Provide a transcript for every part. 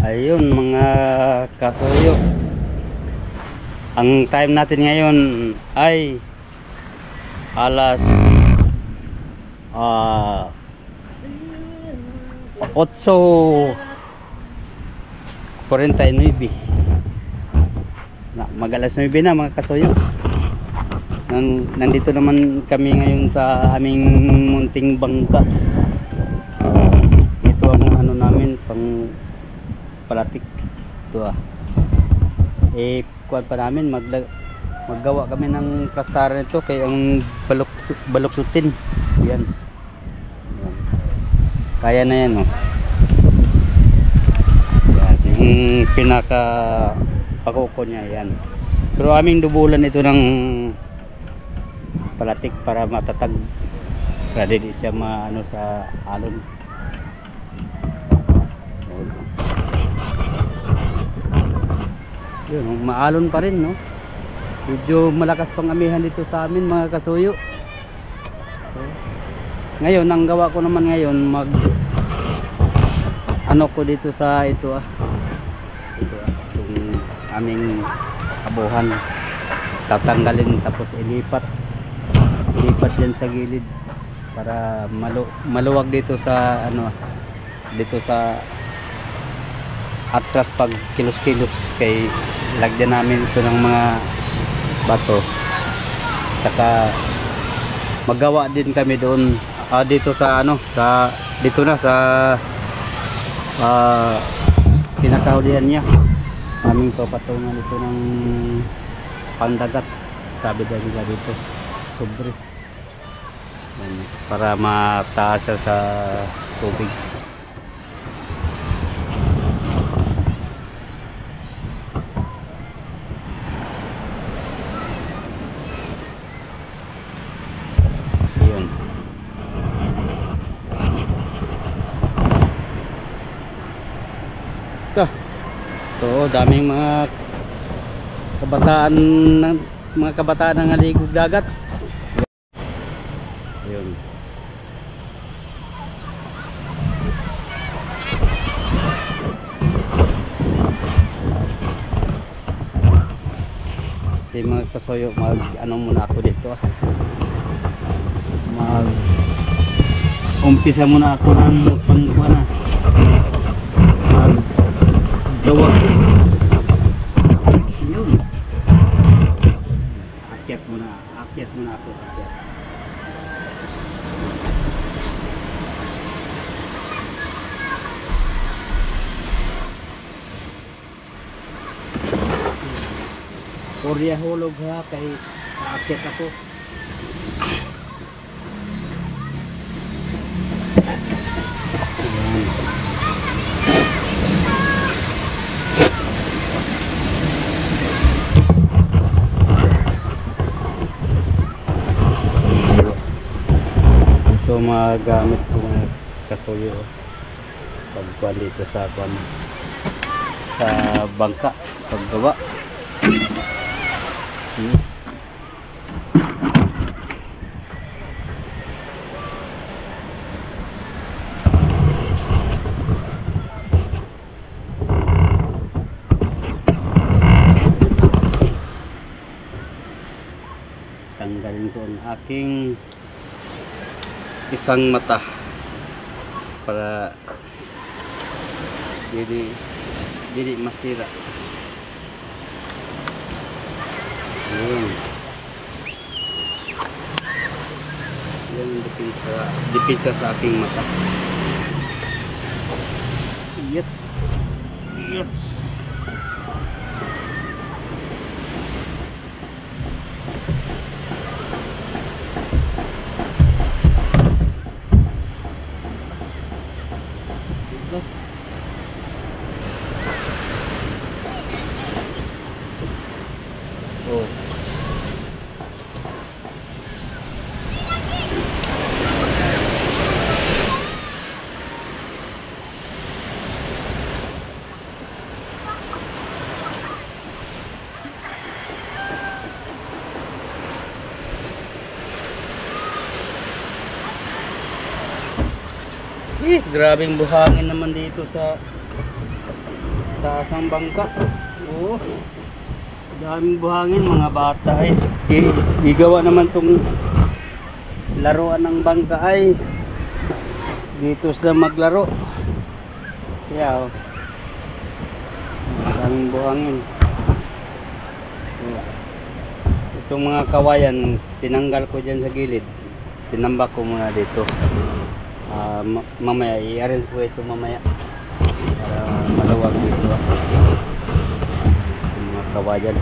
Ayun mga katuyo, ang time natin ngayon ay alas 8:49 na, mag-alas 9 na mga katuyo. Nandito naman kami ngayon sa aming munting bangka. Ito ang ano namin, pang palatik. Ito kuwan pa namin, maggawa kami ng plastaran nito kaya ang baluksutin. Yan. Kaya na yan, oh. Yan, yung pinaka pakuko niya yan. Pero aming dubulan ito ng palatik para matatag, para di siya maano sa alon. Yun, maalon pa rin, no? Medyo malakas pang amihan dito sa amin mga kasuyo. Ngayon, ang gawa ko naman ngayon, ano ko dito sa itong aming abuhan, tatanggalin tapos ilipat yan sa gilid para maluwag dito sa dito sa atras pag kilos-kilos, kay lagyan namin ito ng mga bato. Saka maggawa din kami doon dito sa dito na sa pinakahulihan niya. Aming papatungan ito ng pandagat, sabi nila dito, sobre, para mataas sa tubig. So, daming mga kabataan ng haligog dagat. Ayun. Si mga kasuyo, muna ako dito. Umpisa muna ako ng pangkuana. Dawag. Yun. Akyat muna ako. Korya hulog ha, kay aakyat ako. Ito magamit ko mga kasuyo pagkuhan dito sa bangka, paggawa. Tanggalin ko ang aking isang mata para dili masira. Yan dipitsa sa aking mata. Yes. Oh. Grabing buhangin naman dito sa Taas ng bangka. Oo. Daming buhangin mga bata ay. Gigawa naman tong laruan ng bangka ay. Dito sila maglaro. Kaya oh. Daming buhangin. Itong mga kawayan tinanggal ko dyan sa gilid. Tinambak ko muna dito. Mamaya i-arrange ko ito mamaya. Para maluwag dito yung mga kawayan.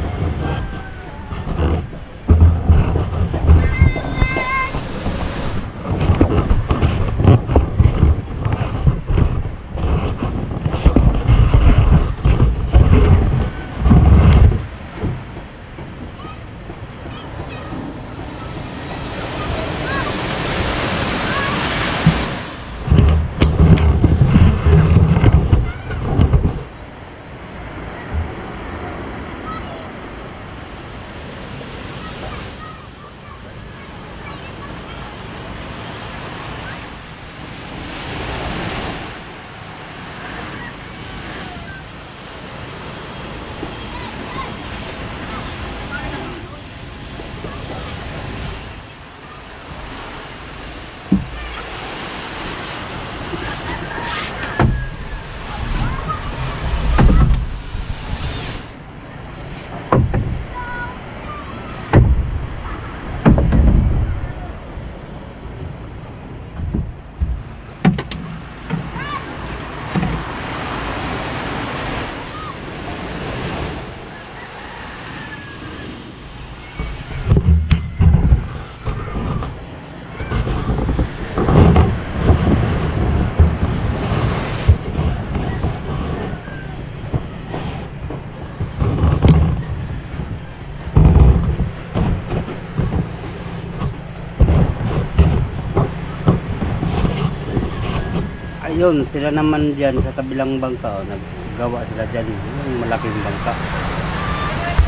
Ayun, sila naman dyan sa kabilang bangka, oh, naggawa sila dyan yung malaking bangka.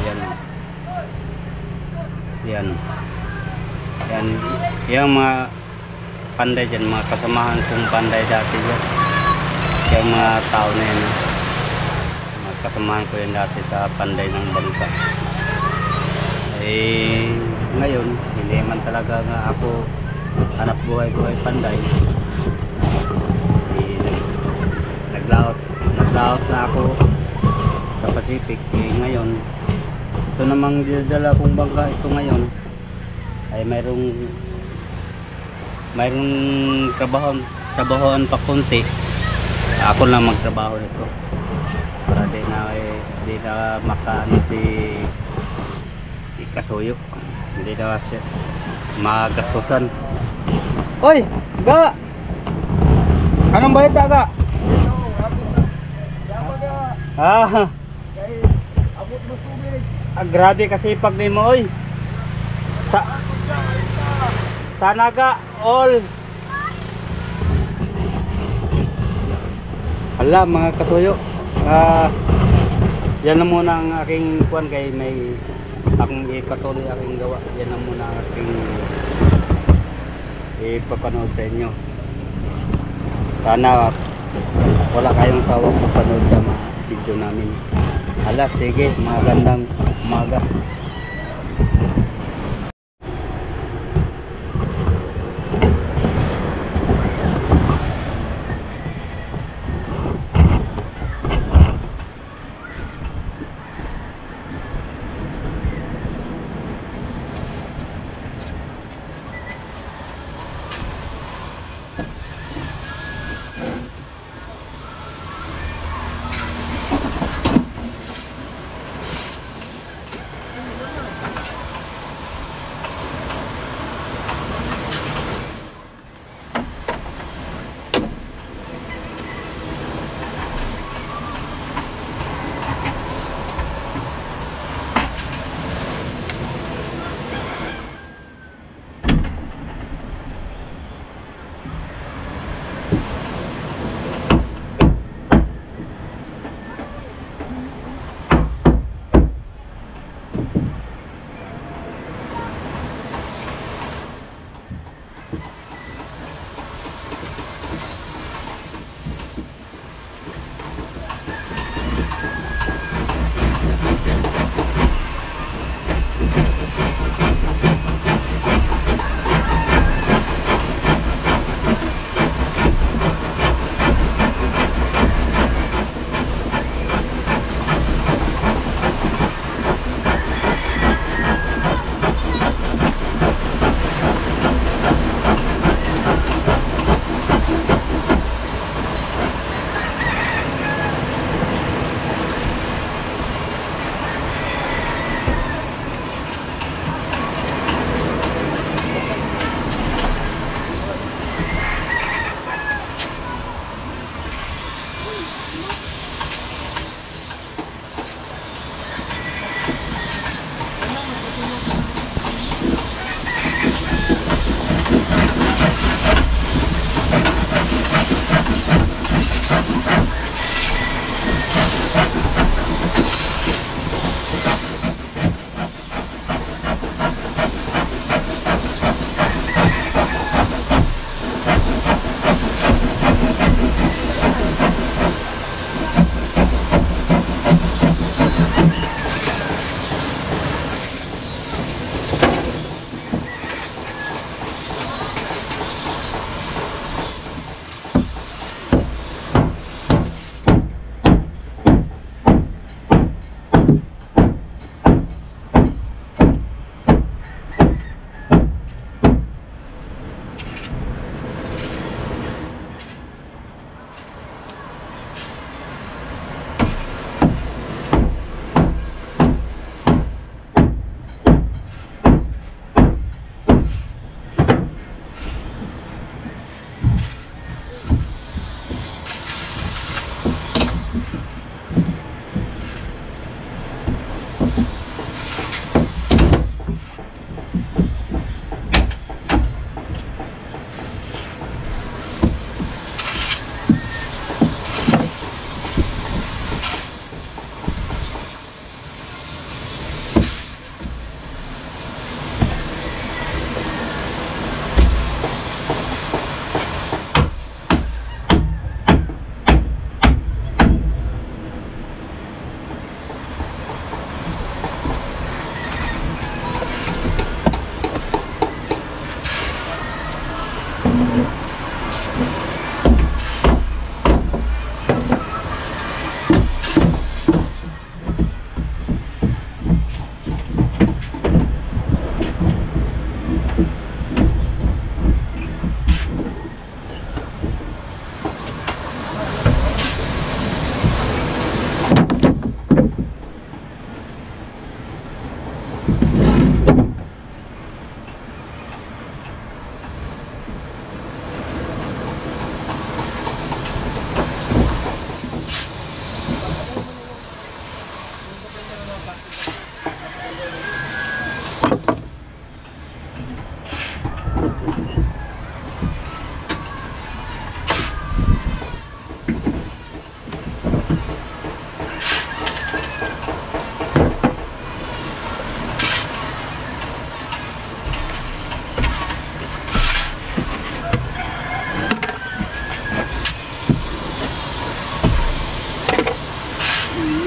Yan. Yan. Yan. Yung mga panday dyan, mga kasamahan kong panday dati dyan. Yung mga tao na yan. Mga kasamahan ko yan dati sa panday ng bangka. Eh, ngayon, hindi man talaga nga ako hanap buhay ko ay panday. Naglaot na ako sa Pacific. Ngayon ito namang dinadala kong bangka ito ngayon ay mayroong trabahoan pa konti. Ako lang magtrabaho nito para di na makaano si Kasuyo, hindi na siya magastusan. Oy ga, anong balita ga? Grabe kasi pag ni mo oy. Sana ga all. Hala mga kasuyo. Yan na muna ang aking kuwan kay may akong ipatuloy aking gawa. Yan na muna ang aking ipapanood sa inyo. Sana wala kayong sawang mapanood sa mga video namin. Hala, sige, magandang umaga.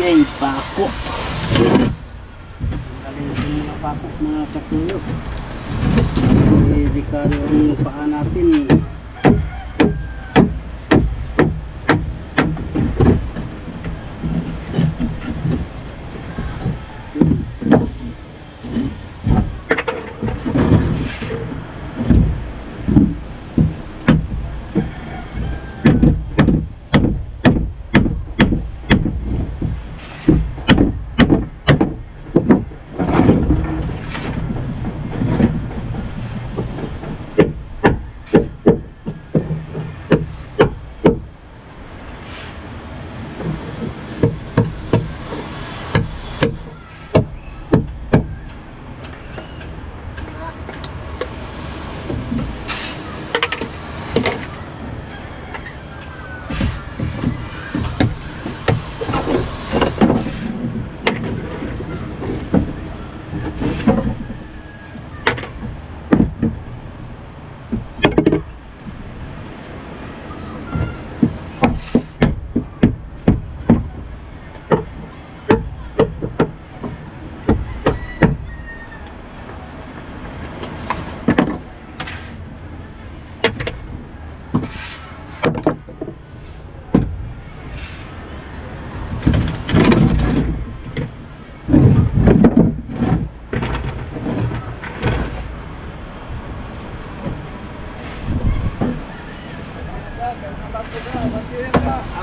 Yay, pako. Galing din mga pako, mga kasuyo. Delikado ang paa natin.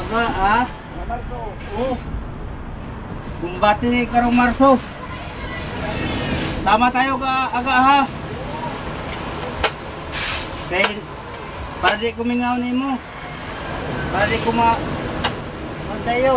Aga oh. Bumbati ni karong Marso. Sama tayo aga ha. Kay para di kumingaw nimo. Para di Ano sa'yo?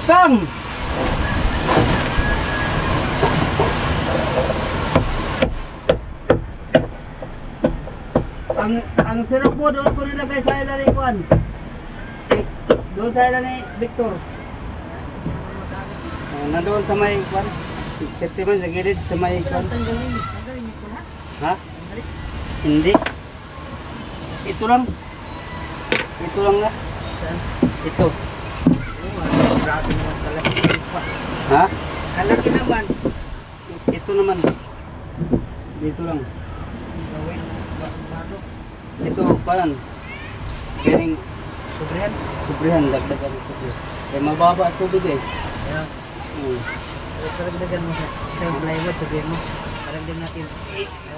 Kang! Ang syrup mo doon ko nilagay sa ilalim kuan. Doon sa ilalim ni Victor. Nandoon sa may kuan. Safety man sa gilid sa may kuan. Ha? Hindi. Ito lang. Ito lang na. Ito. Grabe naman kalaki pa. Ha? Kalaki naman. Ito naman. Dito lang. Gawin. Bago. Ito, parang kering Sobrihan. subrihan, dagdagan ito. Kaya mababa at tubig eh. Yeah. Karagdagan mo sa isang plywood, sabihin mo. Karagdagan natin.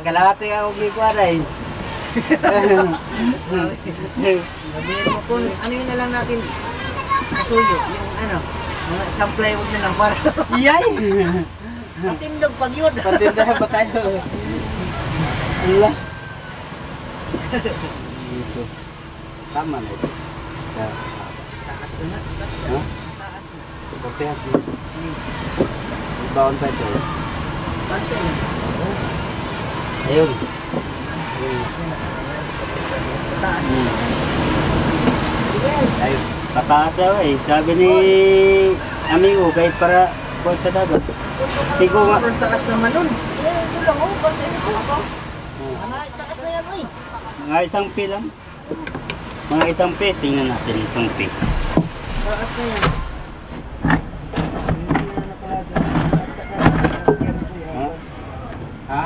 Kalahati ako may kuwaray. Sabihin mo kung ano yun na lang natin kasuyo. Yung ano, mga isang plywood na lang para Iyay! matindog pag yun. Patindahan ba tayo? Allah. Dito. Tama na ito. Taas na na. Ha? Taas na. Papihat mo. Ibaon pa ito. Bantay na. Ayun. Taas. Ayun. Pataas daw eh. Sabi ni amigo kahit para po sa dagat. Sigo nga. Sobrang taas naman nun. Ito lang oh, bantay nito. Taas na yan oy. Mga isang pi lang. Mga isang pi. Tingnan natin isang pi. Taas na yan. Ha? Ha?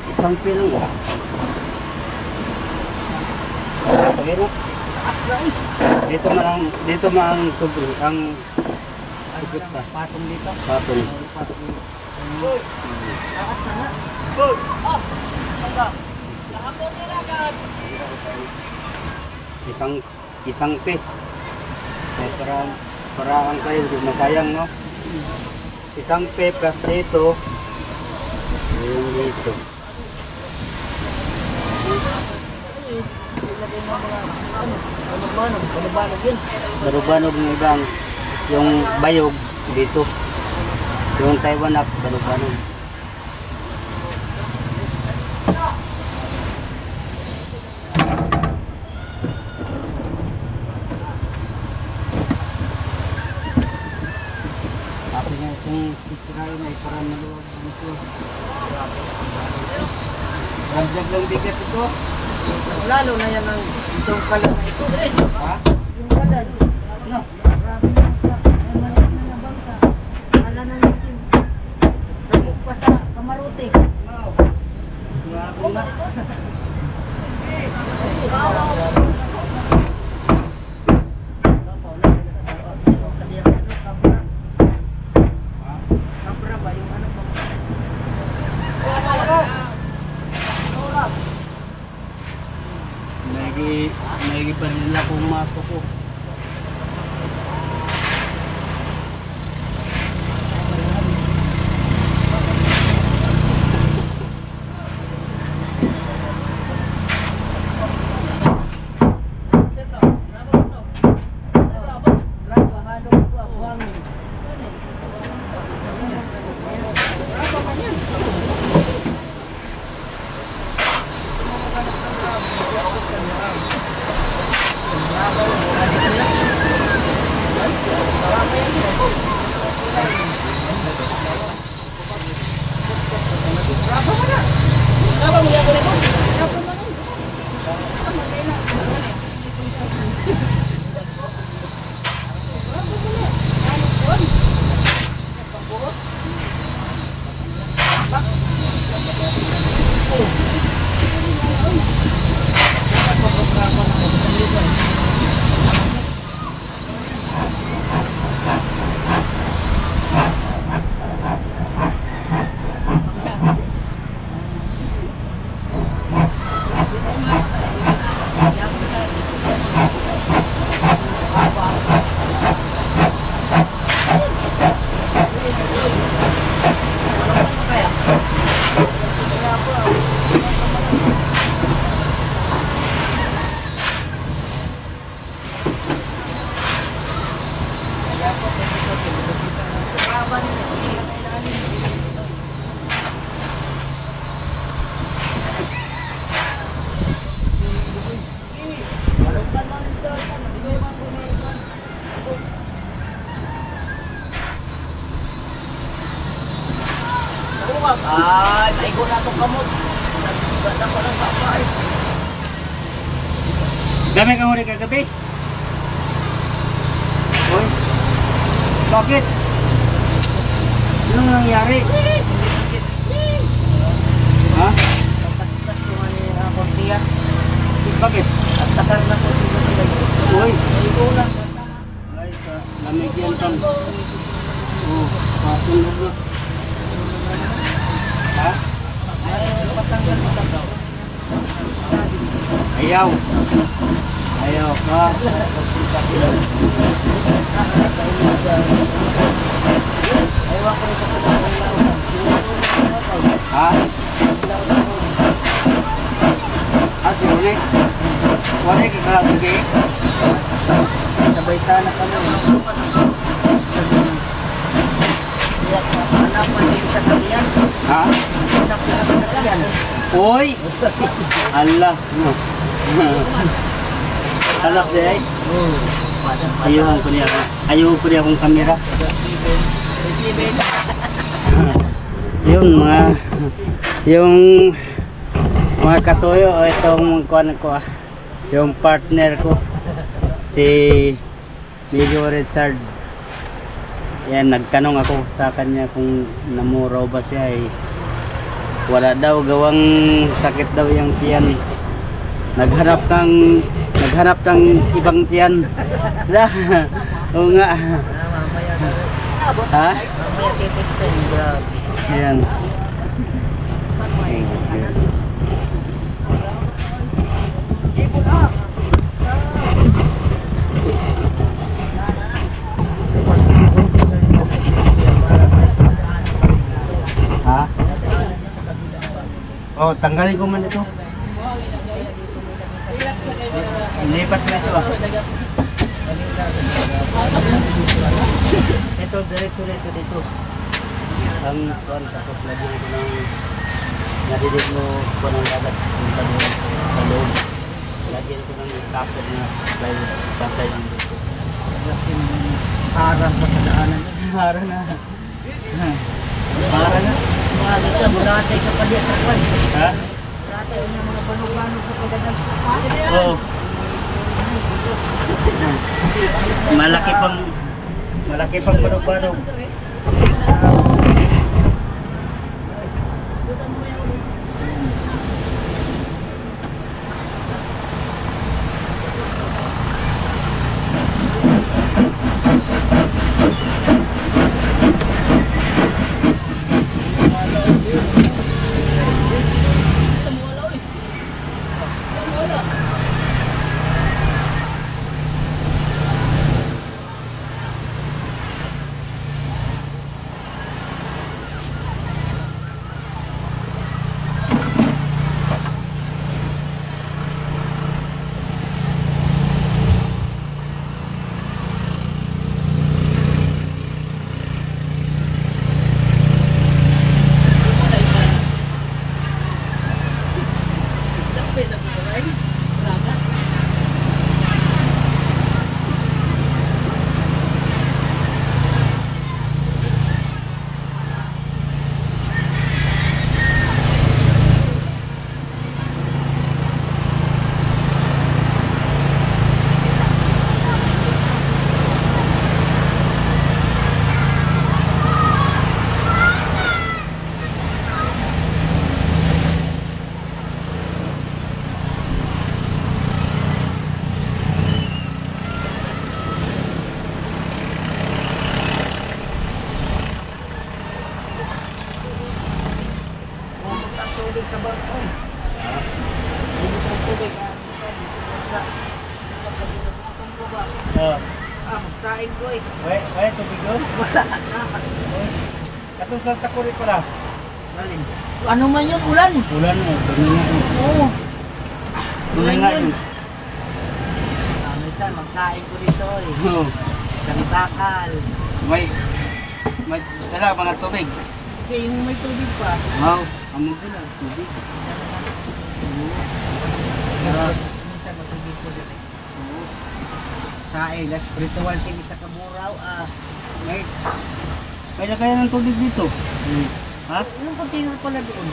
Isang pi lang oh. Sige na. Taas na eh. Dito man ang subri. Ang sugot pa. Patong dito. Patong. Taas na nga. Isang pi. Eh, para ang kayo masayang no. Isang pi plus dito. Yung dito. Banog yun. Barubanog ng ibang yung bayog dito. Yung Taiwan up barubanog. Sabi nga kung sisirain ay parang maluwag dito. Ragdag lang bigat ito. Lalo na yan ang itong kalan na ito. Ha? Yung kalan. Ano? Grabe na sa maliit na nabangka. Kalan na natin. Ramok pa sa kamarote. Grabe na. Kabra ba yung ano pa? May pa nila kung masok ko. Ay, maigo na itong kamot. Ganda ko ng kapay. Dami kang huli kagabi? Uy, bakit? Anong nangyari? Ha? Pagkasitas ko nga ni Kortiya. Bakit? At takar na ko dito sila. Uy, Maigo lang. ay, lamig yan kang. Oh, patulog na. Ha? Ay, patanggal mo lang daw. Ayaw. Ayaw ka. Ewan ko rin sa pagkakalaw. Ha? Ah, si Rune? Wala ka kalagay? Sabay sana kami. Anak mo din sa kalian. Ha? Anak mo din sa kalian. Uy! Allah. Anak di ay? Ayaw ko niya. Ayaw ko niya akong kamera. Yung mga kasuyo o itong kuan ko yung partner ko si Miguel Richard. Yan, nagtanong ako sa kanya kung namuraw ba siya eh. Wala daw, gawang sakit daw yung tiyan. Naghanap ng ibang tiyan. Oo nga. Mamaya na. Ha? Mamaya titestin. Grabe. Ayan. Ha? Oh, tanggalin ko man ito. Lipat na ito ah. Ito, diretso dito. Ang kuwan, tapos lagyan ko ng nadidig mo ko ng dagat sa loob. Lagyan ko ng tapos na patay ng dito. Harang pa sa daanan. Hara na. Hara na. Mga dito, bulatay ka pa diya sa kwan. Ha? Bulatay, yung mga banog-banog sa pagdadag. Oo. Malaki pang banog-banog. Tubig sa balkon. Dito ang tubig. Oh. Magsain ko eh. Ay, tubig doon. Wala na. Katong Santa Cruz pala. Galing. Ano man yun, ulan? Ulan mo, tuloy nga yun. Oo. Tuloy nga yun. Minsan, magsain ko dito eh. Oo. Isang takal. May dala mga tubig. Kasi yung may tubig pa. Wow, among sila, tubig. Minsan, matubig ko dito. Sain, las ritual sini sa Kamuraw. May lagayan ng tubig dito. Ha? Yung container pala doon.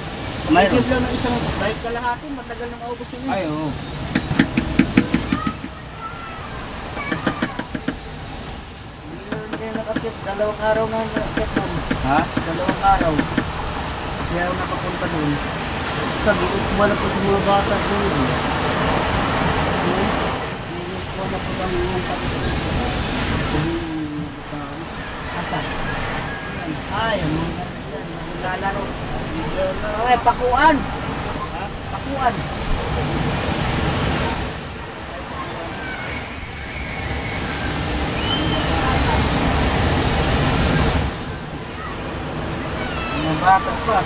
Mayroon. Mag-give lang ng isang kahit kalahati, matagal nang maubos yun. Ay, oo. Hindi na nakakit. Dalawang araw na nakakit doon. Ha? Dalawang araw. Kaya ako nakapunta doon. Sabi, wala po sa mga bata doon. Wala po bang yung Asan? Ay, lalaro. Ay, pakuan. Ha? Pakuan. Mga bata pa.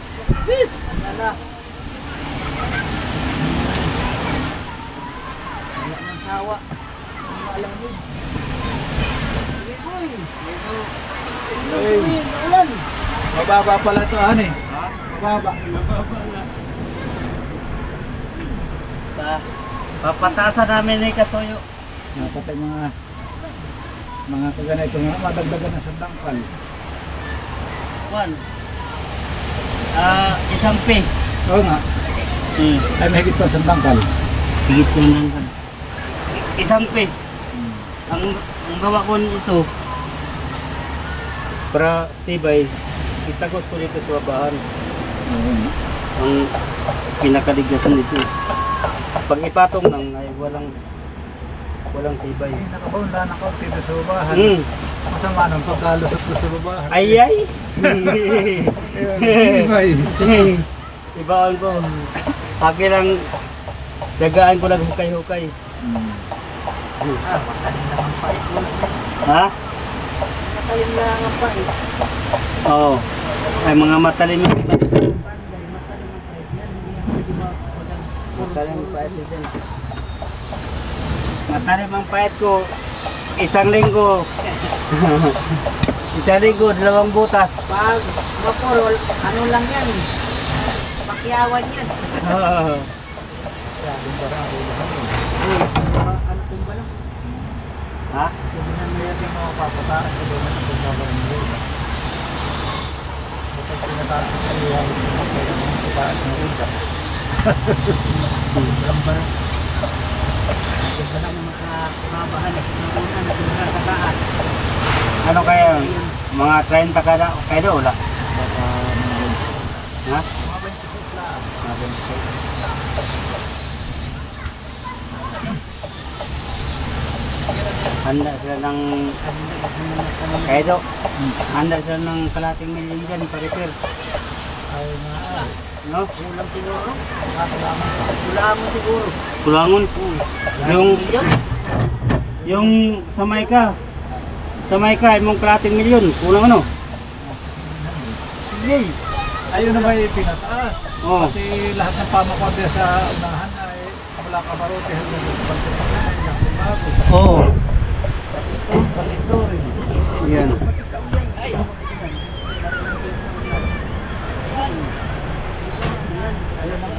Wala. Wala ng sawa. Alam mo. Sige, boy. Ay. Ulan. Mababa pala ito, ani. Ha? Mababa. Papatasan namin ni Kasuyo. Napatay mga kaganito nga, madagdagan na sa dangkal. Juan. Isang P. Oo nga, ay mahigit pa sa dangkal. Higit yung nangkan. Isang P. Ang gawa ko ito, para tibay, itagos ko dito sa babahan. Oo nga. Ang pinakaligyasan dito. Pag ipatong lang ay walang tibay. Ay, nakabaunda na kaunti na sa babahan. Hmm. Masama ng pagkalusot ko sa babahan. Ay ay! Ibay. Ibaan ko. Akin lang, dagaan ko lang hukay-hukay. Ah, matalim lang ang pait. Ha? Matalim lang ang pait. Oo. Ay mga matalim yung iba. Panday, matalim ang pait. Yan, hindi yan pwede Matalim ang pait din. Matalim ang pait ko. Isang linggo. Isang linggo, 2 butas. Pag mapurol, ano lang yan? Pakyawan yan. Ano kung ba lang? Ha? Sabi na mayroon yung mga papataan ko doon na pagkakaroon mo. Kapag pinataas ko kayo, ay mga papataan ng utak. Walang ba lang? Gusto na makabahan. Nauna na pinakakataan. Ano kaya? Mga 30 kada kayo wala? Baka mga Ha? 26 lang. Handa sila ng kaya handa sila ng kalating milyon dyan pa-repair. Ay nga. No? Kulang siguro. Nakakalaman pa. Kulangan siguro. Kulangon. Yung Yan. yung sa Mayka imong kalating milyon. Kulang ano? Yay. Ayun na may pinataas. Oh. Kasi lahat ng pamakwabya sa unahan ay wala ka marote hanggang sa pagkakaroon ng bago. Oo. Palito rin. Yan.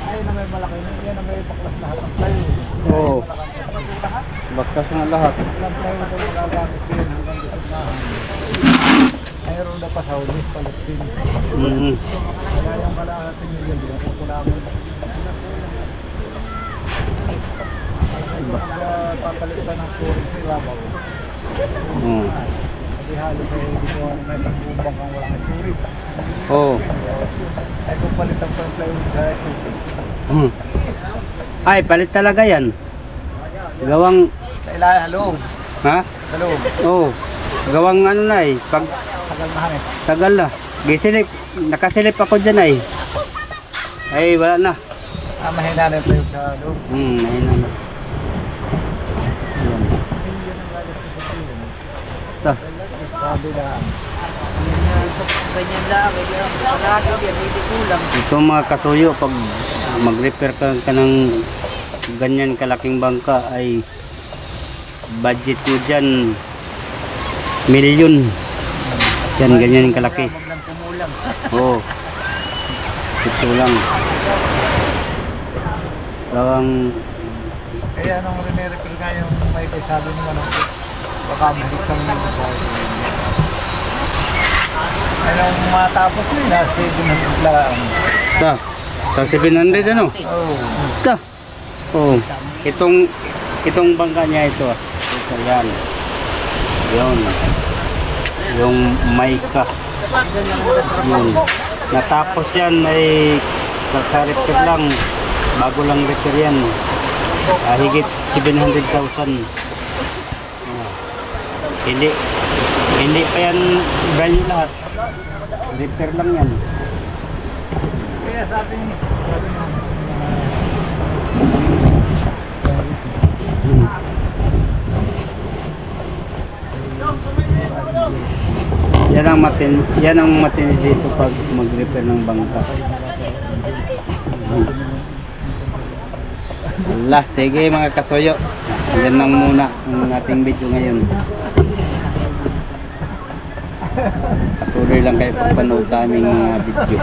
Ayun na may malaki na. Yan na may baklas lahat ng tayo. Oo. Bakas na lahat. Ilang tayo na magagamit din hanggang sa unahan. Mayroon na pa sa ulis palit din. Kaya yung kalahating milyon din ako kulangan. Papalitan ng suring sa ibabaw. Oo. Kasi halos ay hindi ko may tanggumbang kang walang suring. Oo. Ay kung palitan ko yung plywood sa suring. Ay, palit talaga yan. Gawang, Sa ilalim, loob. ha? Sa loob. Oo. Gawang ano na eh. Pag Tagal na hangin. tagal na. Gisilip. Nakasilip ako dyan ay. Ay, wala na. Mahina na yung plywood sa loob. Ayun na. Ito. Sabi na, Ganyan lang. Palagi yan. Hindi kulang. Ito mga kasuyo, pag mag-repair ka ng ganyan kalaking bangka ay budget mo dyan milyon. Yan, ganyan kalaki. Huwag lang kumulang. Oo. Ito lang. Parang Eh, anong rinirepair nga yung may sabi mo ano? Baka mahigit kami yung bahay. Anong matapos yun? Nasa 700 lang. ta. Sa 700 ano? Oo. Ta. Oh. Itong bangka niya ito. Ito yan. Yun. Yung Mica. Yun. Natapos yan ay kaka-repair lang. Bago lang repair yan. Higit 700,000. Hindi pa yan brand new lahat. Repair lang yan. Kaya sabi niya. Yan ang matindi dito pag mag-repair ng bangka. Wala, sige mga kasuyo. Yan lang muna ang ating video ngayon. Patuloy lang kayo pagpanood sa aming mga video.